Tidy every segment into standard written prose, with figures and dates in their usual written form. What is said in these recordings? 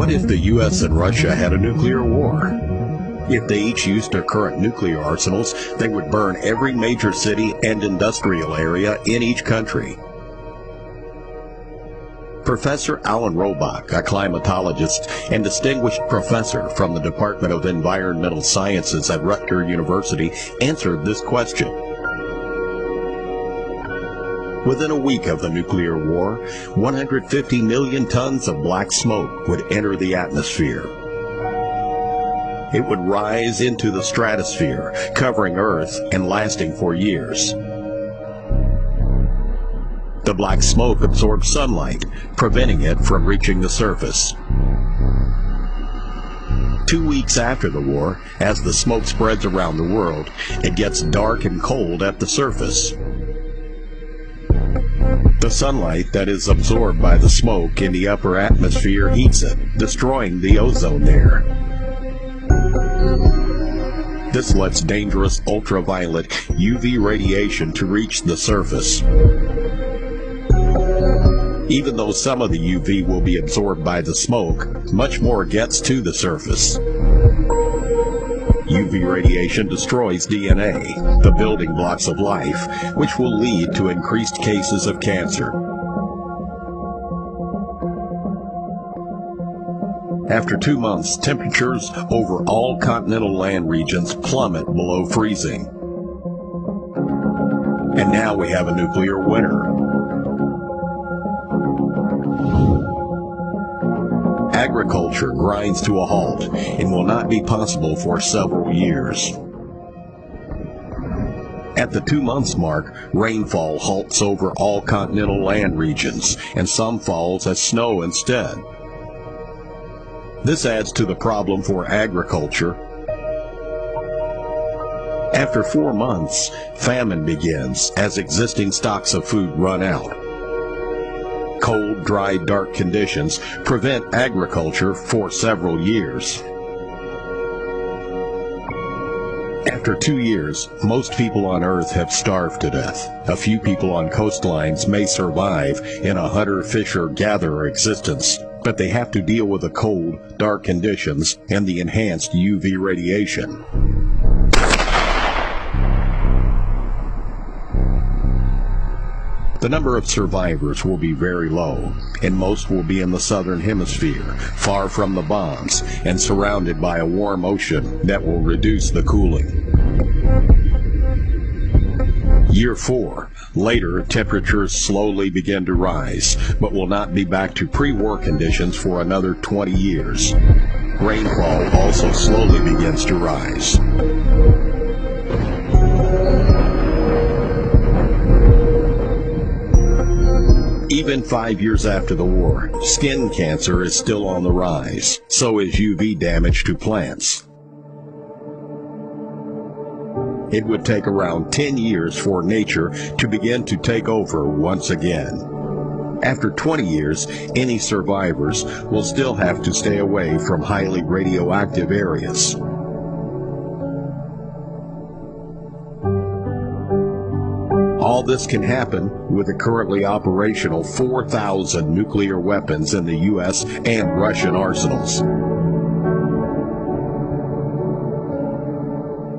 What if the U.S. and Russia had a nuclear war? If they each used their current nuclear arsenals, they would burn every major city and industrial area in each country. Professor Alan Robach, a climatologist and distinguished professor from the Department of Environmental Sciences at Rutgers University, answered this question. Within a week of the nuclear war, 150 million tons of black smoke would enter the atmosphere. It would rise into the stratosphere, covering Earth and lasting for years. The black smoke absorbs sunlight, preventing it from reaching the surface. 2 weeks after the war, as the smoke spreads around the world, it gets dark and cold at the surface. The sunlight that is absorbed by the smoke in the upper atmosphere heats it, destroying the ozone layer. This lets dangerous ultraviolet UV radiation to reach the surface. Even though some of the UV will be absorbed by the smoke, much more gets to the surface. UV radiation destroys DNA, the building blocks of life, which will lead to increased cases of cancer. After 2 months, temperatures over all continental land regions plummet below freezing. And now we have a nuclear winter. Agriculture grinds to a halt and will not be possible for several years. At the 2 months mark, rainfall halts over all continental land regions, and some falls as snow instead. This adds to the problem for agriculture. After 4 months, famine begins as existing stocks of food run out. Cold, dry, dark conditions prevent agriculture for several years. After 2 years, most people on Earth have starved to death. A few people on coastlines may survive in a hunter-fisher-gatherer existence, but they have to deal with the cold, dark conditions and the enhanced UV radiation. The number of survivors will be very low, and most will be in the southern hemisphere, far from the bombs, and surrounded by a warm ocean that will reduce the cooling. Year 4. Later, temperatures slowly begin to rise, but will not be back to pre-war conditions for another 20 years. Rainfall also slowly begins to rise. Even 5 years after the war, skin cancer is still on the rise. So is UV damage to plants. It would take around 10 years for nature to begin to take over once again. After 20 years, any survivors will still have to stay away from highly radioactive areas. All this can happen with the currently operational 4,000 nuclear weapons in the U.S. and Russian arsenals.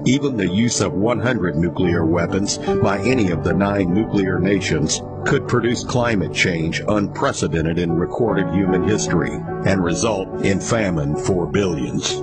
Even the use of 100 nuclear weapons by any of the 9 nuclear nations could produce climate change unprecedented in recorded human history and result in famine for billions.